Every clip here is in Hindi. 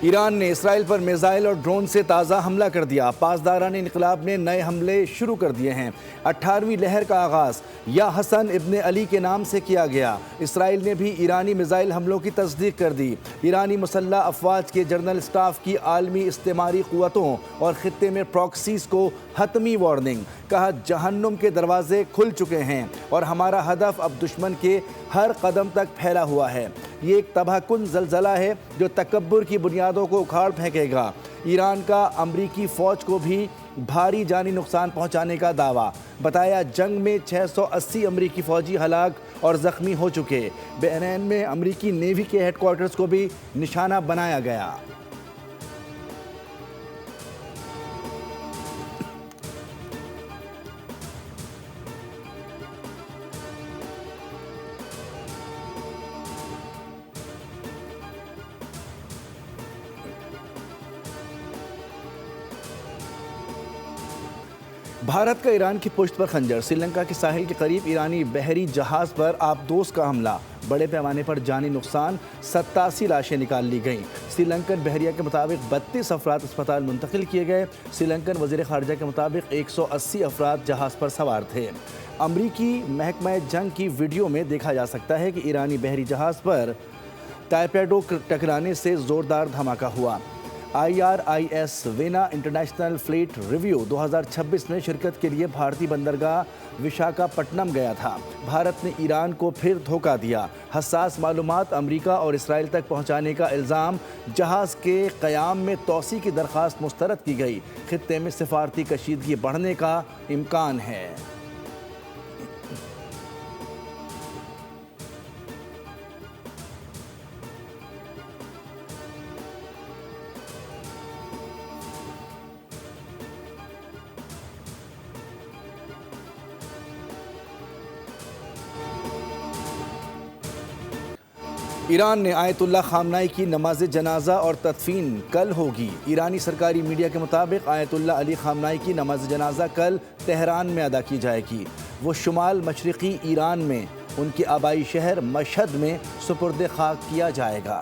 ईरान ने इसराइल पर मिसाइल और ड्रोन से ताज़ा हमला कर दिया। पासदारान इनकलाब ने नए हमले शुरू कर दिए हैं। 18वीं लहर का आगाज़ या हसन इब्न अली के नाम से किया गया। इसराइल ने भी ईरानी मिसाइल हमलों की तस्दीक कर दी। ईरानी मुसल्लह अफवाज के जनरल स्टाफ की आलमी इस्तेमारी क़ुव्वतों और ख़ित्ते में प्रॉक्सीज़ को हतमी वार्निंग। कहा, जहन्नुम के दरवाजे खुल चुके हैं और हमारा हदफ अब दुश्मन के हर कदम तक फैला हुआ है। ये एक तबाहकुन ज़लज़ला है जो तकब्बुर की बुनियादों को उखाड़ फेंकेगा। ईरान का अमरीकी फ़ौज को भी भारी जानी नुकसान पहुंचाने का दावा। बताया, जंग में 680 अमरीकी फ़ौजी हलाक और ज़ख्मी हो चुके। बहरैन में अमरीकी नेवी के हेडक्वार्टर्स को भी निशाना बनाया गया। भारत का ईरान की पुश्त पर खंजर। श्रीलंका के साहिल के करीब ईरानी बहरी जहाज़ पर आबदोज का हमला। बड़े पैमाने पर जानी नुकसान, 87 लाशें निकाल ली गईं। श्रीलंकन बहरिया के मुताबिक 32 अफराद अस्पताल मुंतकिल किए गए। श्रीलंकन वज़ीर ख़ारजा के मुताबिक 180 अफराद जहाज़ पर सवार थे। अमरीकी महकमा जंग की वीडियो में देखा जा सकता है कि ईरानी बहरी जहाज़ पर टारपेडो टकराने से ज़ोरदार धमाका हुआ। IRIS vena international fleet review 2026 में शिरकत के लिए भारतीय बंदरगाह विशाखापट्टनम गया था। भारत ने ईरान को फिर धोखा दिया। हसास मालूमात अमेरिका और इसराइल तक पहुंचाने का इल्ज़ाम। जहाज़ के क़याम में तोसी की दरख्वास्त मुस्तरद की गई। खित्ते में सिफारती कशीदगी बढ़ने का इम्कान है। ईरान ने आयतुल्लाह खामनाई की नमाज जनाजा और तदफीन कल होगी। ईरानी सरकारी मीडिया के मुताबिक आयतुल्लाह अली खामनाई की नमाज जनाजा कल तेहरान में अदा की जाएगी। वो शुमाल मशरक़ी ईरान में उनके आबाई शहर मशहद में सुपुर्द खाक किया जाएगा।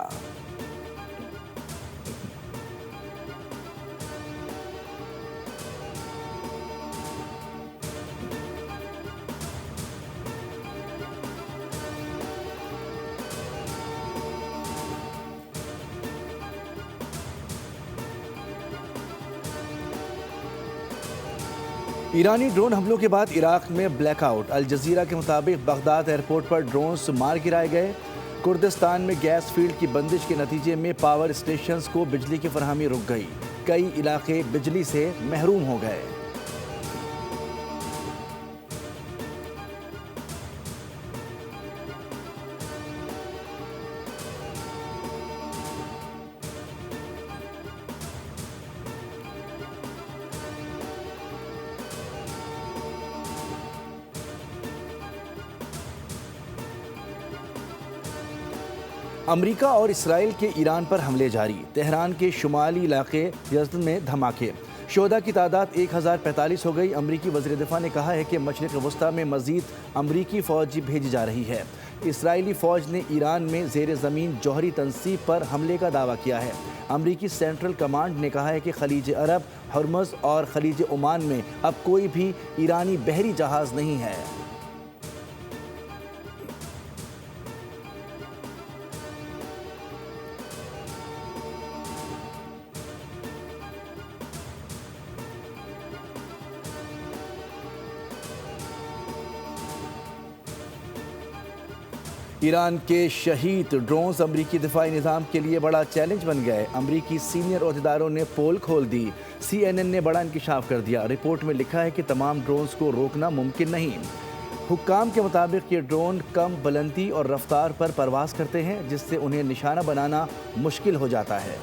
ईरानी ड्रोन हमलों के बाद इराक में ब्लैकआउट। अल जज़ीरा के मुताबिक बगदाद एयरपोर्ट पर ड्रोन्स मार गिराए गए। कुर्दिस्तान में गैस फील्ड की बंदिश के नतीजे में पावर स्टेशंस को बिजली की फरहमी रुक गई। कई इलाके बिजली से महरूम हो गए। अमेरिका और इसराइल के ईरान पर हमले जारी। तेहरान के शुमाली इलाके यज़्द में धमाके। शोधा की तादाद 1045 हो गई। अमरीकी वज़ीर दिफा ने कहा है कि मशरिक़ वस्ता में मज़ीद अमरीकी फ़ौज भेजी जा रही है। इसराइली फ़ौज ने ईरान में ज़ेर ज़मीन जौहरी तनसीब पर हमले का दावा किया है। अमरीकी सेंट्रल कमांड ने कहा है कि खलीज अरब, हर्मुज़ और खलीज ओमान में अब कोई भी ईरानी बहरी जहाज़ नहीं है। ईरान के शहीद ड्रोन्स अमरीकी दिफाई निज़ाम के लिए बड़ा चैलेंज बन गए। अमरीकी सीनियर ओहदेदारों ने पोल खोल दी। CNN ने बड़ा इंकशाफ कर दिया। रिपोर्ट में लिखा है कि तमाम ड्रोन्स को रोकना मुमकिन नहीं। हुक्काम के मुताबिक ये ड्रोन कम बुलंदी और रफ्तार पर परवास करते हैं, जिससे उन्हें निशाना बनाना मुश्किल हो जाता है।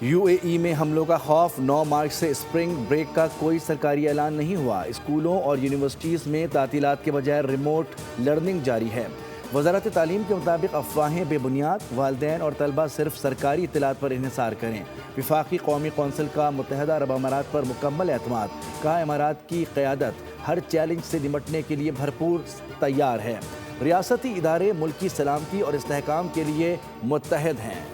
UAE में हमलों का खौफ। 9 मार्च से स्प्रिंग ब्रेक का कोई सरकारी ऐलान नहीं हुआ। स्कूलों और यूनिवर्सिटीज़ में तातीलात के बजाय रिमोट लर्निंग जारी है। वजारत तालीम के मुताबिक अफवाहें बेबुनियाद, वालिदैन और तलबा सिर्फ सरकारी इत्तलात पर इन्हिसार करें। विफाकी कौमी कौंसिल का मुत्तहदा अरब अमारात पर मुकम्मल एतमाद, कहा इमारात की क़यादत हर चैलेंज से निमटने के लिए भरपूर तैयार है। रियासती इदारे मुल्की सलामती और इस्तेहकाम के लिए मुत्तहद हैं।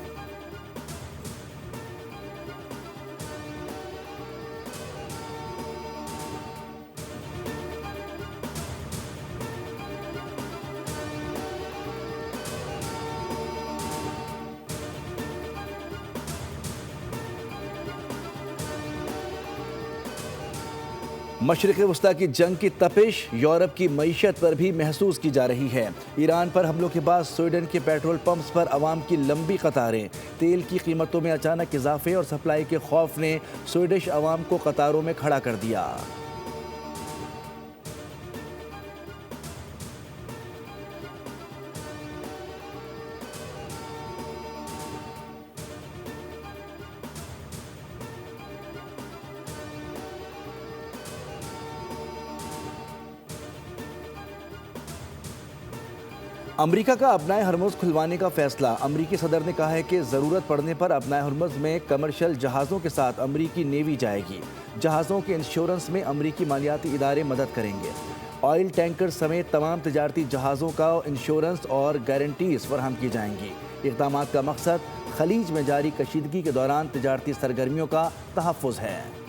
मशरिक़ वस्ता की जंग की तपिश यूरोप की मईशत पर भी महसूस की जा रही है। ईरान पर हमलों के बाद स्वीडन के पेट्रोल पंप्स पर अवाम की लंबी कतारें, तेल की कीमतों में अचानक इजाफे और सप्लाई के खौफ ने स्वीडिश अवाम को कतारों में खड़ा कर दिया। अमरीका का अपनाए हरमुज़ खुलवाने का फैसला। अमरीकी सदर ने कहा है कि ज़रूरत पड़ने पर अपनाए हरमुज़ में कमर्शियल जहाज़ों के साथ अमरीकी नेवी जाएगी। जहाज़ों के इंश्योरेंस में अमरीकी मालियाती इदारे मदद करेंगे। ऑयल टैंकर समेत तमाम तिजारती जहाज़ों का इंश्योरेंस और गारंटीज फराहम की जाएंगी। इक़दाम का मकसद खलीज में जारी कशीदगी के दौरान तिजारती सरगर्मियों का तहफ़्फ़ुज़ है।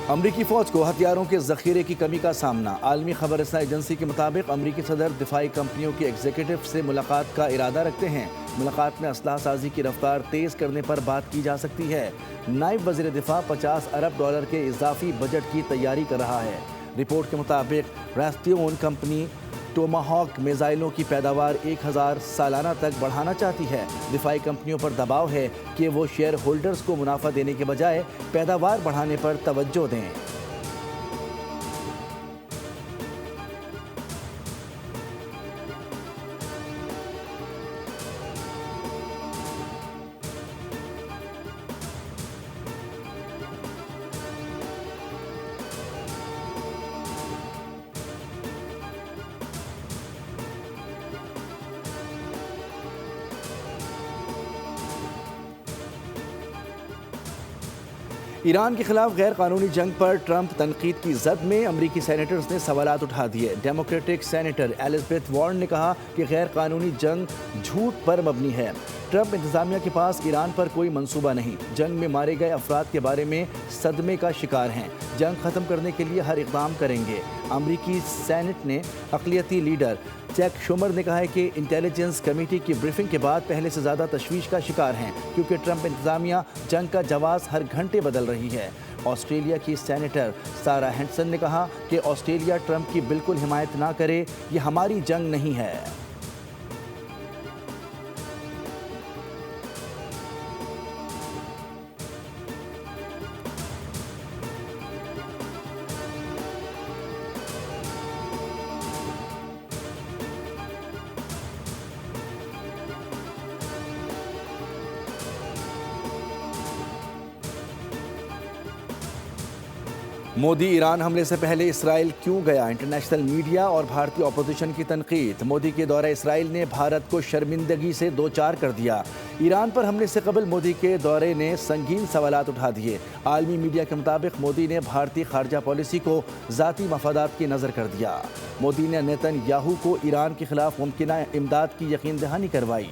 अमरीकी फ़ौज को हथियारों के ज़ख़ीरे की कमी का सामना। आलमी खबर रसां एजेंसी के मुताबिक अमरीकी सदर दिफाई कंपनियों के एग्जीक्यूटिव से मुलाकात का इरादा रखते हैं। मुलाकात में असलाह साजी की रफ्तार तेज़ करने पर बात की जा सकती है। नायब वज़ीर दिफा $50 अरब के इजाफी बजट की तैयारी कर रहा है। रिपोर्ट के मुताबिक रास्टियोन कंपनी टोमाहॉक मिसाइलों की पैदावार 1000 सालाना तक बढ़ाना चाहती है। दिफाई कंपनियों पर दबाव है कि वो शेयर होल्डर्स को मुनाफा देने के बजाय पैदावार बढ़ाने पर तवज्जो दें। ईरान के खिलाफ गैर कानूनी जंग पर ट्रंप तनकीद की जद में अमरीकी सेनेटर्स ने सवालात उठा दिए। डेमोक्रेटिक सेनेटर एलिज़ाबेथ वार्न ने कहा कि गैर कानूनी जंग झूठ पर मबनी है। ट्रंप इंतजामिया के पास ईरान पर कोई मंसूबा नहीं। जंग में मारे गए अफराद के बारे में सदमे का शिकार हैं। जंग ख़त्म करने के लिए हर इक़दाम करेंगे। अमरीकी सेनेट ने अक़लियती लीडर चैक शुमर ने कहा है कि इंटेलिजेंस कमेटी की ब्रीफिंग के बाद पहले से ज़्यादा तशवीश का शिकार हैं, क्योंकि ट्रंप इंतजामिया जंग का जवाब हर घंटे बदल रही है। ऑस्ट्रेलिया की सेनेटर सारा हैंडसन ने कहा कि ऑस्ट्रेलिया ट्रंप की बिल्कुल हिमायत ना करे, ये हमारी जंग नहीं है। मोदी ईरान हमले से पहले इसराइल क्यों गया? इंटरनेशनल मीडिया और भारतीय अपोजिशन की तनकीद। मोदी के दौरे इसराइल ने भारत को शर्मिंदगी से दो चार कर दिया। ईरान पर हमले से कबल मोदी के दौरे ने संगीन सवालात उठा दिए। आलमी मीडिया के मुताबिक मोदी ने भारतीय खारजा पॉलिसी को ज़ाती मफादात की नज़र कर दिया। मोदी ने नेतन्याहू को ईरान के खिलाफ मुमकिना इमदाद की यकीन दहानी करवाई।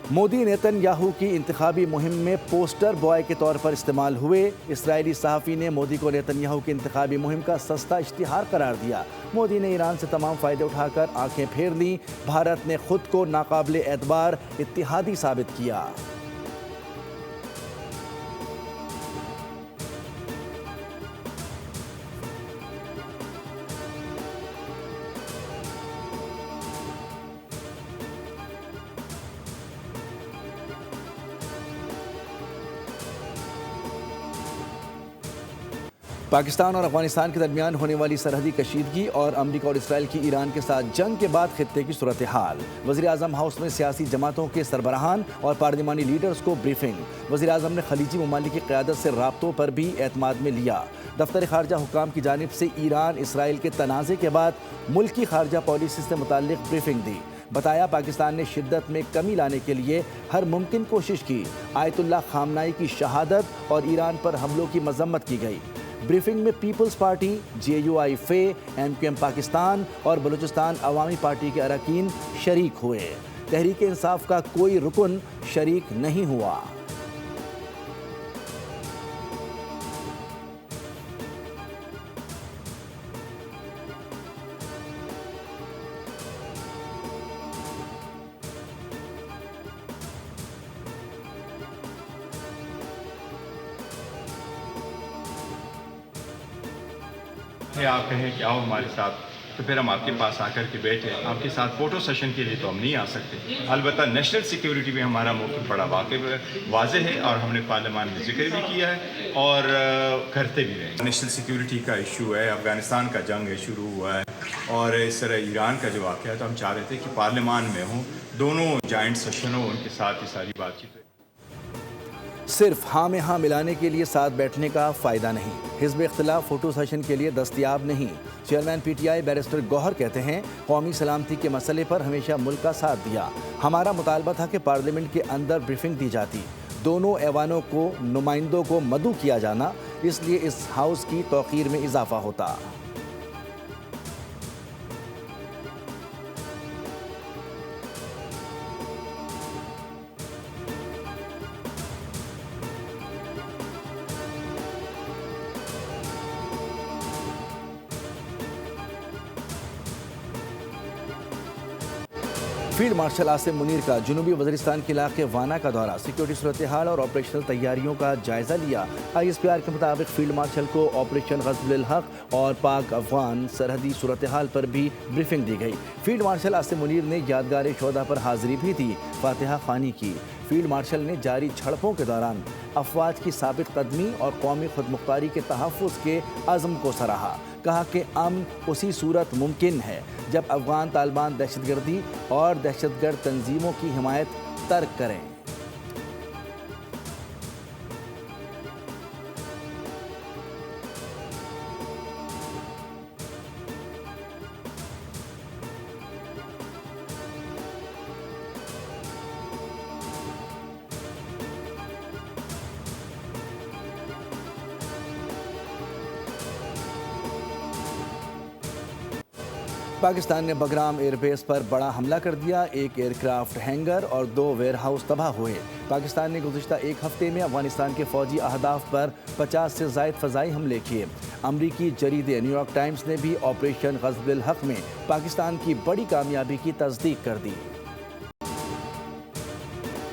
मोदी नेतन्याहू की इंतखाबी मुहिम में पोस्टर बॉय के तौर पर इस्तेमाल हुए। इसराइली सहाफ़ी ने मोदी को नेतन्याहू की इंतखाबी मुहिम का सस्ता इश्तिहार करार दिया। मोदी ने ईरान से तमाम फ़ायदे उठाकर आंखें फेर लीं। भारत ने खुद को नाकाबिल एतबार इत्तिहादी साबित किया। पाकिस्तान और अफगानिस्तान के दरमियान होने वाली सरहदी कशीदगी और अमरीका और इसराइल की ईरान के साथ जंग के बाद खित्ते की सूरत हाल। वज़ीर आज़म हाउस में सियासी जमातों के सरबराहान और पार्लिमानी लीडर्स को ब्रीफिंग। वज़ीर आज़म ने खलीजी ममालिक की क़यादत से राब्तों पर भी एतमाद में लिया। दफ्तर खारजा हुक्काम की जानिब से ईरान इसराइल के तनाज़े के बाद मुल्क की खारजा पॉलिसी से मुताल्लिक़ ब्रीफिंग दी। बताया पाकिस्तान ने शिद्दत में कमी लाने के लिए हर मुमकिन कोशिश की। आयतुल्लाह खामनाई की शहादत और ईरान पर हमलों की मजम्मत की गई। ब्रीफिंग में पीपल्स पार्टी, JUI फे, MQM पाकिस्तान और बलूचिस्तान अवामी पार्टी के अरकान शरीक हुए। तहरीक इंसाफ का कोई रुकन शरीक नहीं हुआ। आप कहें कि आओ हमारे साथ, तो फिर हम आपके पास आकर के बैठे आपके साथ फ़ोटो सेशन के लिए तो हम नहीं आ सकते। अलबत्ता नेशनल सिक्योरिटी में हमारा मौक़िफ़ बड़ा वाज़ेह है और हमने पार्लियामान में जिक्र भी किया है और करते भी रहे। नेशनल सिक्योरिटी का इशू है, अफ़गानिस्तान का जंग शुरू हुआ है और इस तरह ईरान का जो वाक़या है, तो हम चाह रहे थे कि पार्लियामान में हों, दोनों जॉइंट सेशन हो, उनके साथ ये सारी बातचीत। सिर्फ हाँ में हाँ मिलाने के लिए साथ बैठने का फ़ायदा नहीं। हिज़्ब इख्तिलाफ फ़ोटो सेशन के लिए दस्तयाब नहीं। चेयरमैन PTI बैरिस्टर गौहर कहते हैं, कौमी सलामती के मसले पर हमेशा मुल्क का साथ दिया। हमारा मुतालबा था कि पार्लियामेंट के अंदर ब्रीफिंग दी जाती। दोनों ऐवानों को नुमाइंदों को मदऊ किया जाना, इसलिए इस हाउस की तौक़ीर में इजाफा होता। फील्ड मार्शल आसिम मुनीर का जनूबी वज़ीरिस्तान के इलाके वाना का दौरा, सिक्योरिटी सूरत हाल और ऑपरेशनल तैयारियों का जायज़ा लिया। ISPR के मुताबिक फील्ड मार्शल को ऑपरेशन ग़ज़्ब-उल हक़ और पाक अफ़गान सरहदी सूरत हाल पर भी ब्रीफिंग दी गई। फील्ड मार्शल आसिम मुनीर ने यादगार शोहदा पर हाज़िरी भी दी, फातिहा ख़ानी की। फील्ड मार्शल ने जारी झड़पों के दौरान अफवाज की साबित कदमी और कौमी खुदमुख्तारी के तहफ़्फ़ुज़ के अज़्म को सराहा। कहा कि अमन उसी सूरत मुमकिन है जब अफ़गान तालिबान दहशतगर्दी और दहशतगर्द तंजीमों की हिमायत तर्क करें। पाकिस्तान ने बगराम एयरबेस पर बड़ा हमला कर दिया। एक एयरक्राफ्ट हैंगर और 2 वेयरहाउस तबाह हुए। पाकिस्तान ने गुज़िश्ता एक हफ्ते में अफगानिस्तान के फ़ौजी अहदाफ पर 50 से ज़ायद फ़ज़ाई हमले किए। अमरीकी जरीदे न्यूयॉर्क टाइम्स ने भी ऑपरेशन ग़ज़्ब-उल हक़ में पाकिस्तान की बड़ी कामयाबी की तस्दीक कर दी।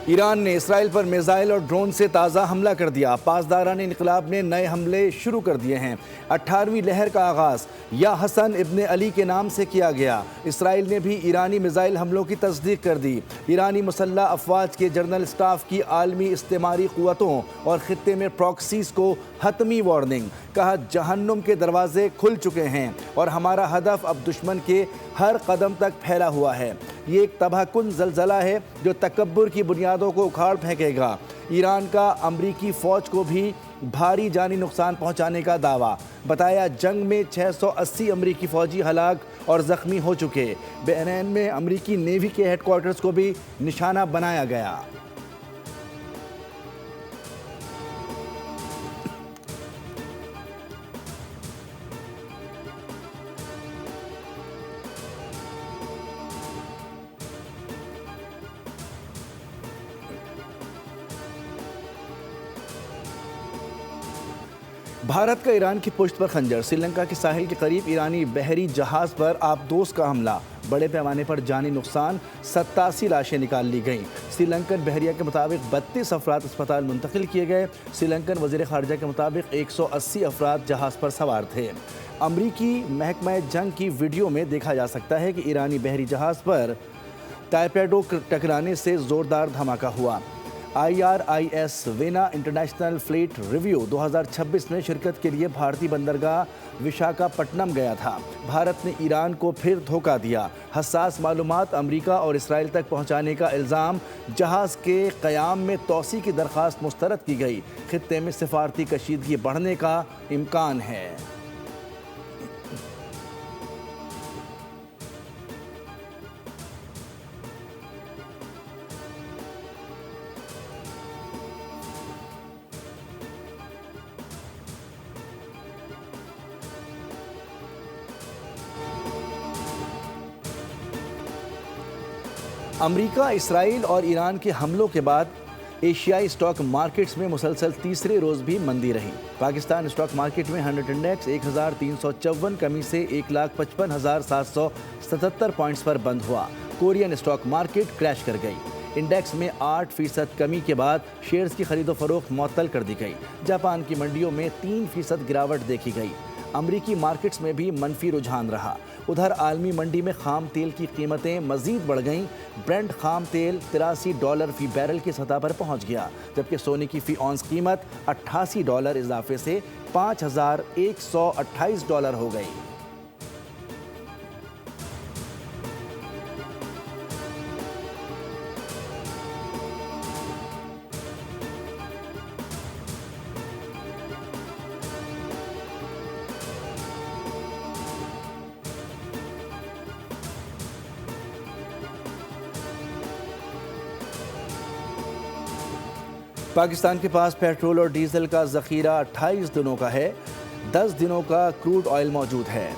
ईरान ने इसराइल पर मिसाइल और ड्रोन से ताज़ा हमला कर दिया। पासदारान इनक़लाब ने नए हमले शुरू कर दिए हैं। 18वीं लहर का आगाज़ या हसन इब्ने अली के नाम से किया गया। इसराइल ने भी ईरानी मिसाइल हमलों की तस्दीक कर दी। ईरानी मुसल्लह अफवाज के जनरल स्टाफ की आलमी इस्तेमारी क़ुव्वतों और ख़ित्ते में प्रॉक्सीज़ को हतमी वार्निंग। कहा, जहन्नुम के दरवाजे खुल चुके हैं और हमारा हदफ अब दुश्मन के हर कदम तक फैला हुआ है। ये एक तबाहकुन ज़लज़ला है जो तकब्बुर की बुनियादों को उखाड़ फेंकेगा। ईरान का अमरीकी फ़ौज को भी भारी जानी नुकसान पहुंचाने का दावा। बताया, जंग में 680 अमरीकी फ़ौजी हलाक और ज़ख्मी हो चुके। बहरैन में अमरीकी नेवी के हेडक्वार्टर्स को भी निशाना बनाया गया। भारत का ईरान की पुश्त पर खंजर, श्रीलंका के साहिल के करीब ईरानी बहरी जहाज़ पर आबदोज़ का हमला, बड़े पैमाने पर जानी नुकसान, 87 लाशें निकाल ली गईं। श्रीलंकन बहरिया के मुताबिक 32 अफराद अस्पताल मुंतकिल किए गए। श्रीलंकन वज़ीर ख़ारजा के मुताबिक 180 अफराद जहाज़ पर सवार थे। अमरीकी महकमा जंग की वीडियो में देखा जा सकता है कि ईरानी बहरी जहाज़ पर टारपेडो टकराने से ज़ोरदार धमाका हुआ। IRIS vena international fleet review 2026 में शिरकत के लिए भारतीय बंदरगाह विशाखापट्टनम गया था। भारत ने ईरान को फिर धोखा दिया। हसास मालूमात अमेरिका और इसराइल तक पहुंचाने का इल्ज़ाम। जहाज़ के क़याम में तोसी की दरख्वास्त मुस्तरद की गई। खित्ते में सिफारती कशीदगी बढ़ने का इम्कान है। अमेरिका, इसराइल और ईरान के हमलों के बाद एशियाई स्टॉक मार्केट्स में मुसलसल तीसरे रोज भी मंदी रही। पाकिस्तान स्टॉक मार्केट में 100 इंडेक्स 1354 कमी से 1,55,777 पॉइंट्स पर बंद हुआ। कोरियन स्टॉक मार्केट क्रैश कर गई। इंडेक्स में 8% कमी के बाद शेयर्स की खरीदो फरोख्त मुअत्तल कर दी गई। जापान की मंडियों में 3% गिरावट देखी गई। अमरीकी मार्केट्स में भी मनफी रुझान रहा। उधर आलमी मंडी में खाम तेल की कीमतें मजीद बढ़ गईं। ब्रेंट खाम तेल $83 फी बैरल की सतह पर पहुंच गया, जबकि सोने की फी औंस कीमत $88 इजाफे से $5,128 हो गई। पाकिस्तान के पास पेट्रोल और डीजल का ज़ख़ीरा 28 दिनों का है। 10 दिनों का क्रूड ऑयल मौजूद है।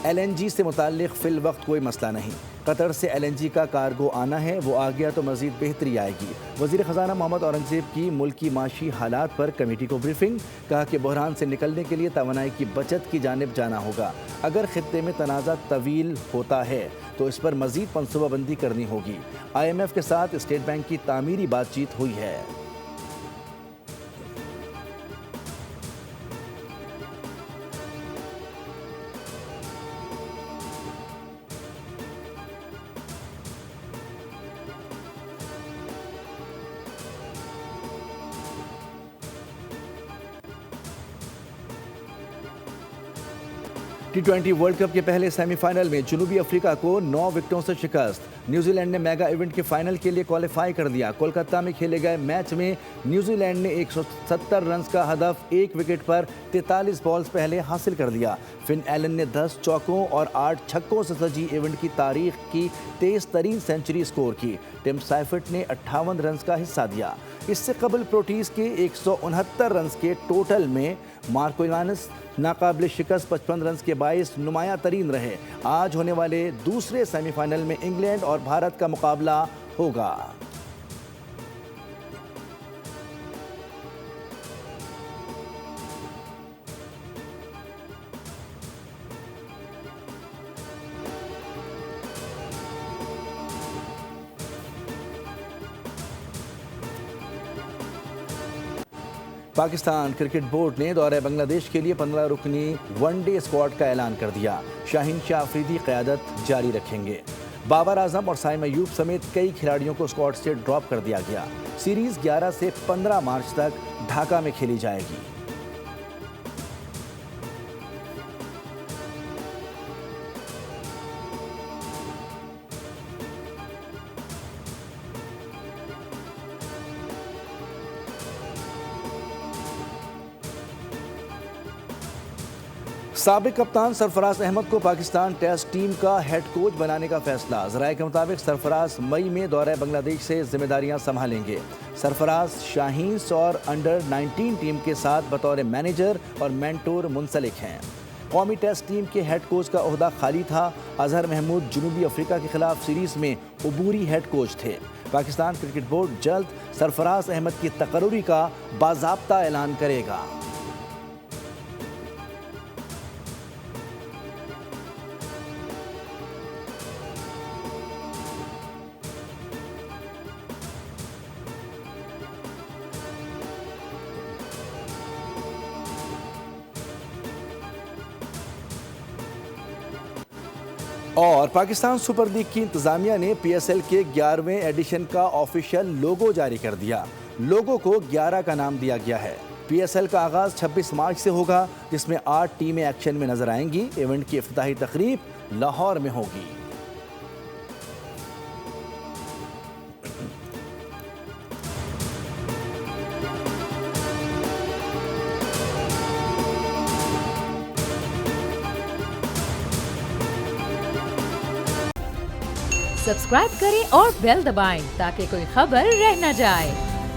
LNG से मुताल्लिक़ फ़िल वक्त कोई मसला नहीं। कतर से LNG का कार्गो आना है, वो आ गया तो मज़ीद बेहतरी आएगी। वज़ीर ख़ज़ाना मोहम्मद औरंगज़ेब की मुल्की माशी हालात पर कमेटी को ब्रीफिंग। कहा कि बहरान से निकलने के लिए तवानाई की बचत की जानिब जाना होगा। अगर खित्ते में तनाज़ा तवील होता है तो इस पर मज़ीद मनसूबाबंदी करनी होगी। IMF के साथ स्टेट बैंक की तामीरी बातचीत हुई है। T20 वर्ल्ड कप के पहले सेमीफाइनल में जनूबी अफ्रीका को 9 विकेटों से शिकस्त। न्यूजीलैंड ने मेगा इवेंट के फाइनल के लिए क्वालिफाई कर लिया। कोलकाता में खेले गए मैच में न्यूजीलैंड ने 170 रन का हदफ 1 विकेट पर 43 बॉल्स पहले हासिल कर लिया। फिन एलन ने 10 चौकों और 8 छक्कों से सजी इवेंट की तारीख की तेज तरीन सेंचुरी स्कोर की। टिम साइफर्ट ने 58 रन का हिस्सा दिया। इससे कबल प्रोटीज के 169 रन के टोटल में मार्को इवानस नाकाबिल शिकस्त 55 रन के बाइस नुमाया तरीन रहे। आज होने वाले दूसरे सेमीफाइनल में इंग्लैंड और भारत का मुकाबला होगा। पाकिस्तान क्रिकेट बोर्ड ने दौरे बांग्लादेश के लिए 15 रुकनी वनडे स्क्वाड का ऐलान कर दिया। शाहीन शाह अफरीदी क़यादत जारी रखेंगे। बाबर आजम और साइम अयूब समेत कई खिलाड़ियों को स्क्वाड से ड्रॉप कर दिया गया। सीरीज 11 से 15 मार्च तक ढाका में खेली जाएगी। साबिक कप्तान सरफराज अहमद को पाकिस्तान टेस्ट टीम का हेड कोच बनाने का फैसला। ज़राए के मुताबिक सरफराज मई में दौरे बांग्लादेश से जिम्मेदारियां संभालेंगे। सरफराज शाहीन्स और अंडर-19 टीम के साथ बतौर मैनेजर और मेंटोर मुंसलिक हैं। कौमी टेस्ट टीम के हेड कोच का ओहदा खाली था। अजहर महमूद जनूबी अफ्रीका के खिलाफ सीरीज में उबूरी हेड कोच थे। पाकिस्तान क्रिकेट बोर्ड जल्द सरफराज अहमद की तकर्री का बाज़ाब्ता ऐलान करेगा। और पाकिस्तान सुपर लीग की इंतजामिया ने PSL के 11वें एडिशन का ऑफिशियल लोगो जारी कर दिया। लोगों को 11 का नाम दिया गया है। PSL का आगाज 26 मार्च से होगा, जिसमें 8 टीमें एक्शन में नजर आएंगी। इवेंट की इफ्तिताही तकरीब लाहौर में होगी। सब्सक्राइब करें और बेल दबाएं ताकि कोई खबर रह न जाए।